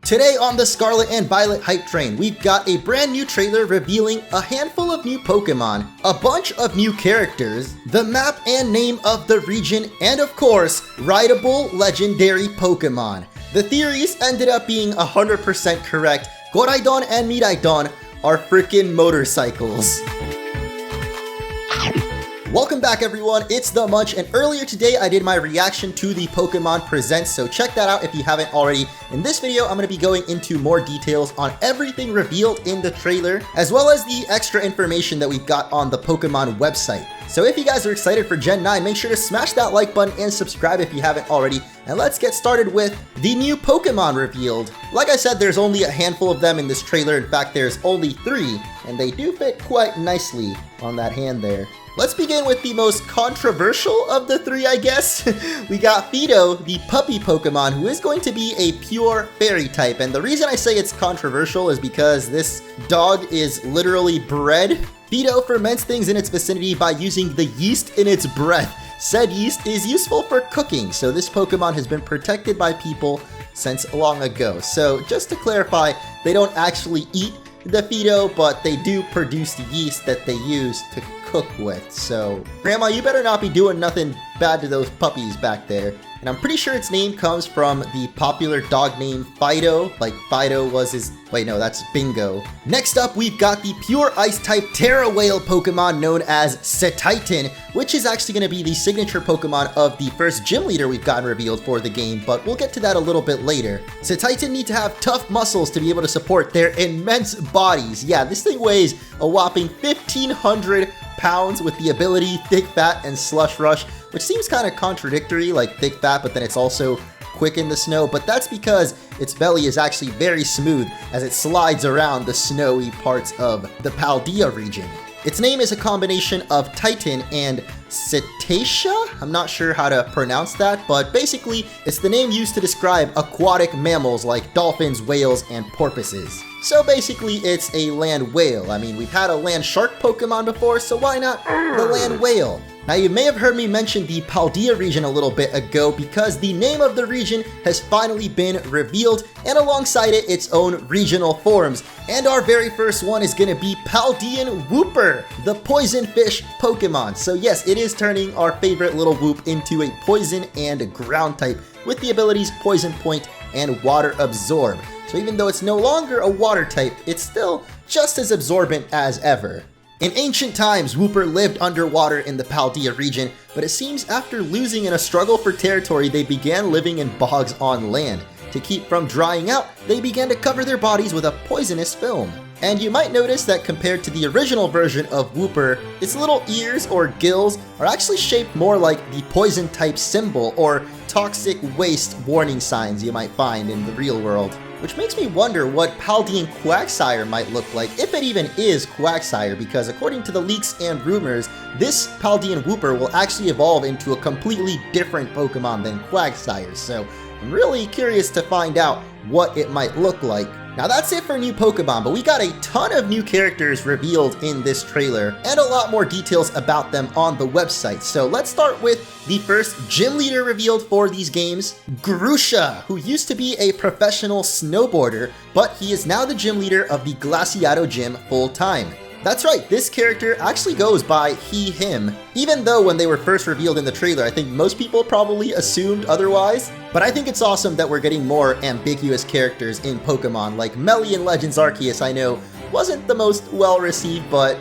Today on the Scarlet and Violet hype train, we've got a brand new trailer revealing a handful of new Pokemon, a bunch of new characters, the map and name of the region, and of course, rideable legendary Pokemon. The theories ended up being 100% correct. Goraidon and Miraidon are freaking motorcycles. Welcome back everyone, it's The Munch, and earlier today I did my reaction to the Pokemon Presents, so check that out if you haven't already. In this video, I'm going to be going into more details on everything revealed in the trailer, as well as the extra information that we've got on the Pokemon website. So if you guys are excited for Gen 9, make sure to smash that like button and subscribe if you haven't already, and let's get started with the new Pokemon revealed. Like I said, there's only a handful of them in this trailer. In fact, there's only 3, and they do fit quite nicely on that hand there. Let's begin with the most controversial of the 3, I guess. We got Fido, the puppy Pokemon, who is going to be a pure fairy type. And the reason I say it's controversial is because this dog is literally bred. Fido ferments things in its vicinity by using the yeast in its breath. Said yeast is useful for cooking, so this Pokemon has been protected by people since long ago. So just to clarify, they don't actually eat the Fido, but they do produce the yeast that they use to cook with. So Grandma, you better not be doing nothing bad to those puppies back there. And I'm pretty sure its name comes from the popular dog name Fido, like Fido was his, wait no, that's Bingo. Next up, we've got the pure ice type Terra Whale Pokemon known as Cetitan, which is actually going to be the signature Pokemon of the first gym leader we've gotten revealed for the game, but we'll get to that a little bit later. Cetitan need to have tough muscles to be able to support their immense bodies. Yeah, this thing weighs a whopping 1,500 pounds with the ability Thick Fat and Slush Rush, which seems kind of contradictory, like Thick Fat, but then it's also quick in the snow, but that's because its belly is actually very smooth as it slides around the snowy parts of the Paldea region. Its name is a combination of Titan and Cetacea? I'm not sure how to pronounce that, but basically it's the name used to describe aquatic mammals like dolphins, whales, and porpoises. So basically it's a land whale. I mean, we've had a land shark Pokemon before, so why not the land whale? Now you may have heard me mention the Paldea region a little bit ago because the name of the region has finally been revealed, and alongside it its own regional forms. And our very first one is going to be Paldean Wooper, the poison fish Pokemon. So yes, it is turning our favorite little Whoop into a poison and ground type with the abilities Poison Point and Water Absorb. So even though it's no longer a water type, it's still just as absorbent as ever. In ancient times, Wooper lived underwater in the Paldea region, but it seems after losing in a struggle for territory, they began living in bogs on land. To keep from drying out, they began to cover their bodies with a poisonous film. And you might notice that compared to the original version of Wooper, its little ears or gills are actually shaped more like the poison type symbol or toxic waste warning signs you might find in the real world. Which makes me wonder what Paldean Quagsire might look like, if it even is Quagsire, because according to the leaks and rumors, this Paldean Wooper will actually evolve into a completely different Pokemon than Quagsire, so I'm really curious to find out what it might look like. Now that's it for new Pokemon, but we got a ton of new characters revealed in this trailer, and a lot more details about them on the website. So let's start with the first gym leader revealed for these games, Grusha, who used to be a professional snowboarder, but he is now the gym leader of the Glaciado Gym full-time. That's right, this character actually goes by he, him, even though when they were first revealed in the trailer, I think most people probably assumed otherwise. But I think it's awesome that we're getting more ambiguous characters in Pokemon, like Melly in Legends Arceus. I know wasn't the most well-received, but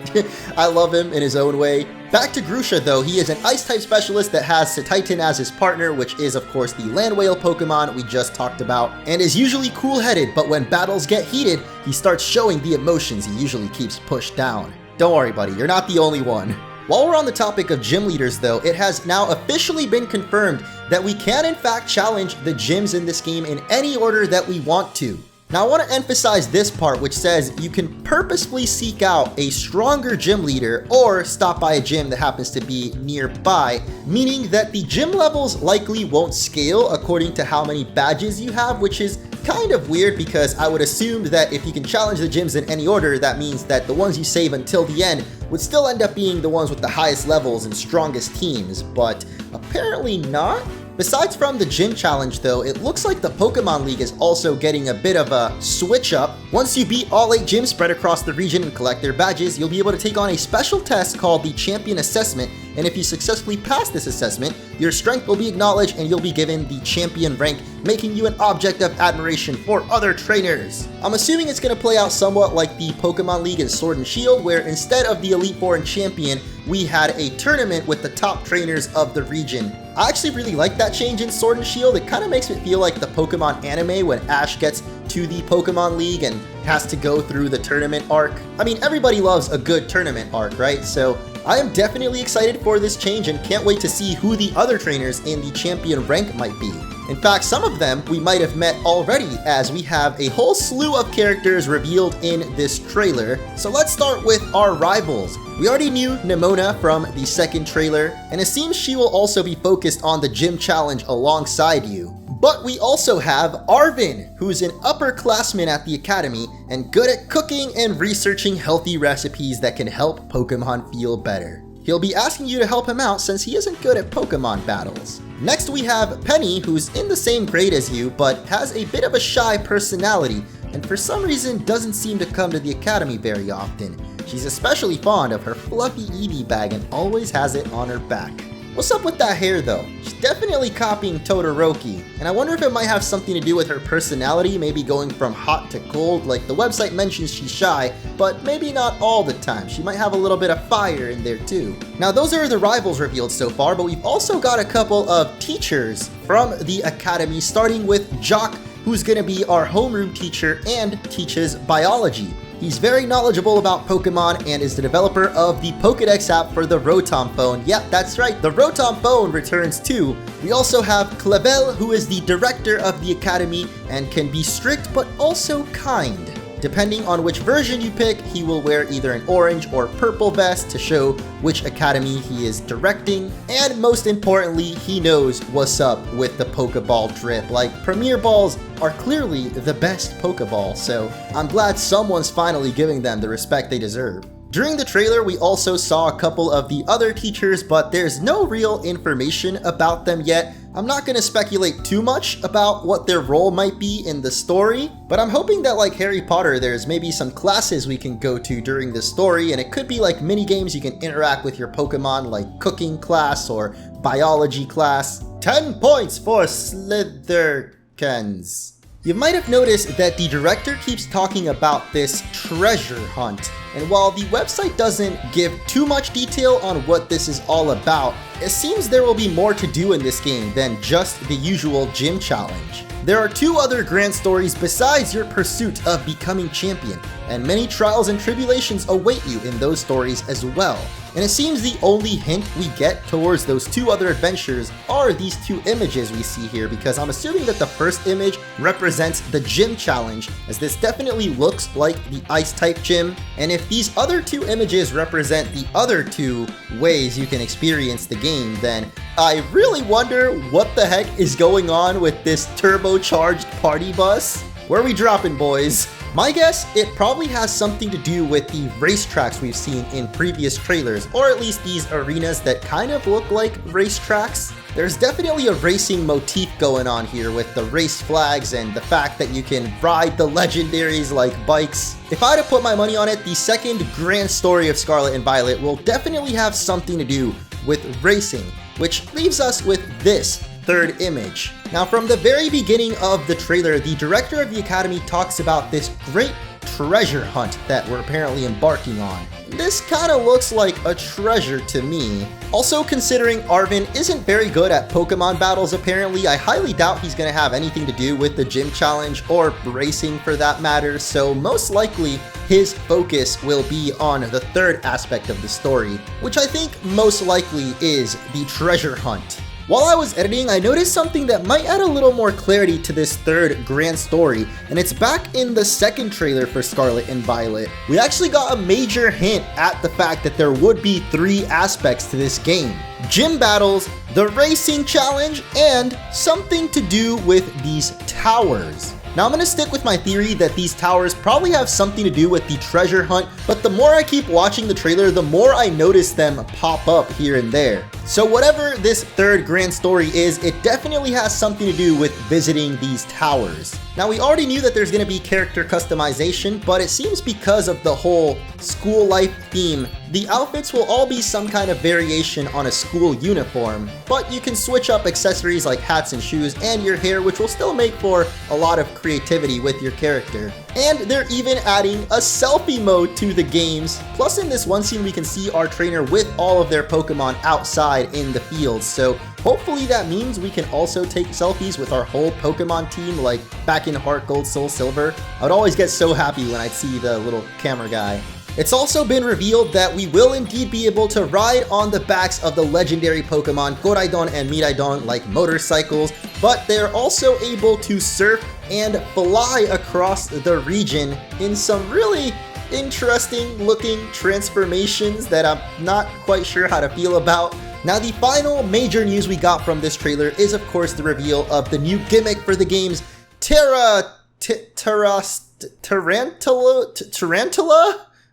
I love him in his own way. Back to Grusha though, he is an Ice-type specialist that has Cetitan as his partner, which is of course the land whale Pokemon we just talked about, and is usually cool-headed, but when battles get heated, he starts showing the emotions he usually keeps pushed down. Don't worry buddy, you're not the only one. While we're on the topic of gym leaders though, it has now officially been confirmed that we can in fact challenge the gyms in this game in any order that we want to. Now I want to emphasize this part, which says you can purposefully seek out a stronger gym leader or stop by a gym that happens to be nearby, meaning that the gym levels likely won't scale according to how many badges you have, which is kind of weird because I would assume that if you can challenge the gyms in any order, that means that the ones you save until the end would still end up being the ones with the highest levels and strongest teams, but apparently not. Besides from the gym challenge though, it looks like the Pokemon League is also getting a bit of a switch up. Once you beat all 8 gyms spread across the region and collect their badges, you'll be able to take on a special test called the Champion Assessment, and if you successfully pass this assessment, your strength will be acknowledged and you'll be given the champion rank, making you an object of admiration for other trainers. I'm assuming it's going to play out somewhat like the Pokemon League in Sword and Shield, where instead of the Elite Four and Champion, we had a tournament with the top trainers of the region. I actually really like that change in Sword and Shield. It kind of makes it feel like the Pokemon anime when Ash gets to the Pokemon League and has to go through the tournament arc. I mean, everybody loves a good tournament arc, right? So I am definitely excited for this change and can't wait to see who the other trainers in the champion rank might be. In fact, some of them we might have met already, as we have a whole slew of characters revealed in this trailer. So let's start with our rivals. We already knew Nimona from the second trailer, and it seems she will also be focused on the gym challenge alongside you. But we also have Arvin, who's an upperclassman at the academy and good at cooking and researching healthy recipes that can help Pokemon feel better. He'll be asking you to help him out since he isn't good at Pokemon battles. Next we have Penny, who's in the same grade as you but has a bit of a shy personality and for some reason doesn't seem to come to the academy very often. She's especially fond of her fluffy Eevee bag and always has it on her back. What's up with that hair though? She's definitely copying Todoroki, and I wonder if it might have something to do with her personality, maybe going from hot to cold. Like the website mentions she's shy, but maybe not all the time. She might have a little bit of fire in there too. Now those are the rivals revealed so far, but we've also got a couple of teachers from the academy, starting with Jock, who's gonna be our homeroom teacher and teaches biology. He's very knowledgeable about Pokemon and is the developer of the Pokédex app for the Rotom phone. Yep, that's right, the Rotom phone returns too. We also have Clavel, who is the director of the academy and can be strict but also kind. Depending on which version you pick, he will wear either an orange or purple vest to show which academy he is directing. And most importantly, he knows what's up with the Pokeball drip. Like, Premier Balls are clearly the best Pokeball, so I'm glad someone's finally giving them the respect they deserve. During the trailer, we also saw a couple of the other teachers, but there's no real information about them yet. I'm not going to speculate too much about what their role might be in the story, but I'm hoping that like Harry Potter, there's maybe some classes we can go to during the story, and it could be like mini games you can interact with your Pokemon, like cooking class or biology class. 10 points for Slitherkins. You might have noticed that the director keeps talking about this treasure hunt, and while the website doesn't give too much detail on what this is all about, it seems there will be more to do in this game than just the usual gym challenge. There are 2 other grand stories besides your pursuit of becoming champion, and many trials and tribulations await you in those stories as well. And it seems the only hint we get towards those 2 other adventures are these 2 images we see here, because I'm assuming that the first image represents the gym challenge, as this definitely looks like the ice type gym. And if these other 2 images represent the other 2 ways you can experience the game, then I really wonder what the heck is going on with this turbocharged party bus. Where are we dropping, boys? My guess, it probably has something to do with the racetracks we've seen in previous trailers, or at least these arenas that kind of look like racetracks. There's definitely a racing motif going on here with the race flags and the fact that you can ride the legendaries like bikes. If I had to put my money on it, the second grand story of Scarlet and Violet will definitely have something to do with racing, which leaves us with this third image. Now, from the very beginning of the trailer, the director of the academy talks about this great treasure hunt that we're apparently embarking on. This kind of looks like a treasure to me. Also, considering Arvin isn't very good at Pokemon battles apparently, I highly doubt he's going to have anything to do with the gym challenge or racing for that matter, so most likely his focus will be on the third aspect of the story, which I think most likely is the treasure hunt. While I was editing, I noticed something that might add a little more clarity to this third grand story, and it's back in the second trailer for Scarlet and Violet. We actually got a major hint at the fact that there would be 3 aspects to this game: gym battles, the racing challenge, and something to do with these towers. Now, I'm going to stick with my theory that these towers probably have something to do with the treasure hunt, but the more I keep watching the trailer, the more I notice them pop up here and there. So whatever this third grand story is, it definitely has something to do with visiting these towers. Now we already knew that there's going to be character customization, but it seems because of the whole school life theme, the outfits will all be some kind of variation on a school uniform, but you can switch up accessories like hats and shoes and your hair, which will still make for a lot of creativity with your character. And they're even adding a selfie mode to the games. Plus in this one scene we can see our trainer with all of their Pokemon outside in the fields, so hopefully that means we can also take selfies with our whole Pokemon team like back in Heart Gold, Soul Silver. I would always get so happy when I'd see the little camera guy. It's also been revealed that we will indeed be able to ride on the backs of the legendary Pokemon Koraidon and Miraidon like motorcycles, but they're also able to surf and fly across the region in some really interesting looking transformations that I'm not quite sure how to feel about. Now the final major news we got from this trailer is of course the reveal of the new gimmick for the game's Tarantula?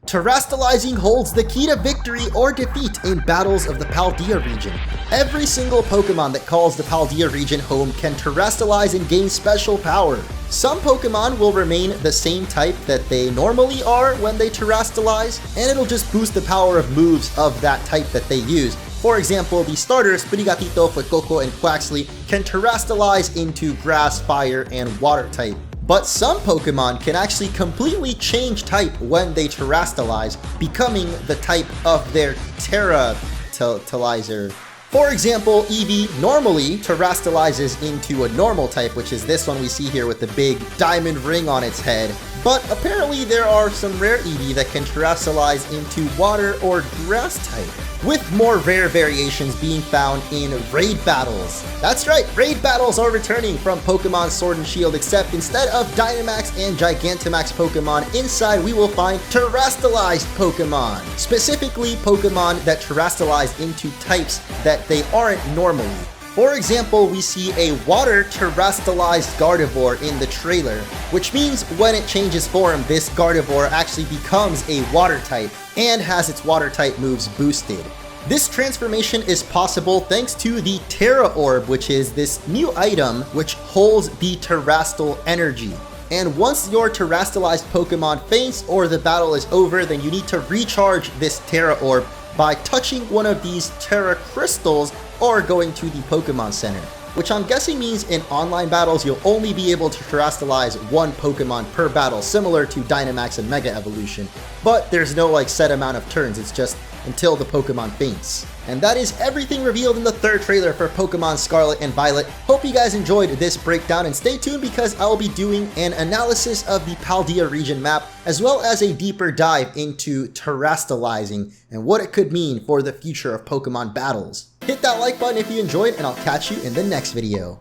Terrastilizing holds the key to victory or defeat in battles of the Paldea region. Every single Pokemon that calls the Paldea region home can Terrastilize and gain special power. Some Pokemon will remain the same type that they normally are when they Terrastilize, and it'll just boost the power of moves of that type that they use. For example, the starters, Sprigatito, Fuecoco, and Quaxly can Terrastilize into Grass, Fire, and Water type. But some Pokemon can actually completely change type when they Terrastilize, becoming the type of their Terrastilizer. For example, Eevee normally Terrastilizes into a normal type, which is this one we see here with the big diamond ring on its head. But apparently there are some rare Eevee that can Terrastilize into water or grass type, with more rare variations being found in raid battles. That's right, raid battles are returning from Pokemon Sword and Shield, except instead of Dynamax and Gigantamax Pokemon, inside we will find Terrastilized Pokemon. Specifically, Pokemon that Terrastilize into types that they aren't normally. For example, we see a water Terrastilized Gardevoir in the trailer, which means when it changes form, this Gardevoir actually becomes a water type and has its water type moves boosted. This transformation is possible thanks to the Terra Orb, which is this new item which holds the Terrastal energy. And once your Terrastilized Pokemon faints or the battle is over, then you need to recharge this Terra Orb by touching one of these Terra Crystals or going to the Pokemon Center, which I'm guessing means in online battles you'll only be able to Terrastilize one Pokemon per battle, similar to Dynamax and Mega Evolution, but there's no like set amount of turns, it's just until the Pokemon faints. And that is everything revealed in the third trailer for Pokemon Scarlet and Violet. Hope you guys enjoyed this breakdown, and stay tuned because I will be doing an analysis of the Paldea region map, as well as a deeper dive into Terrastilizing and what it could mean for the future of Pokemon battles. Hit that like button if you enjoyed, and I'll catch you in the next video.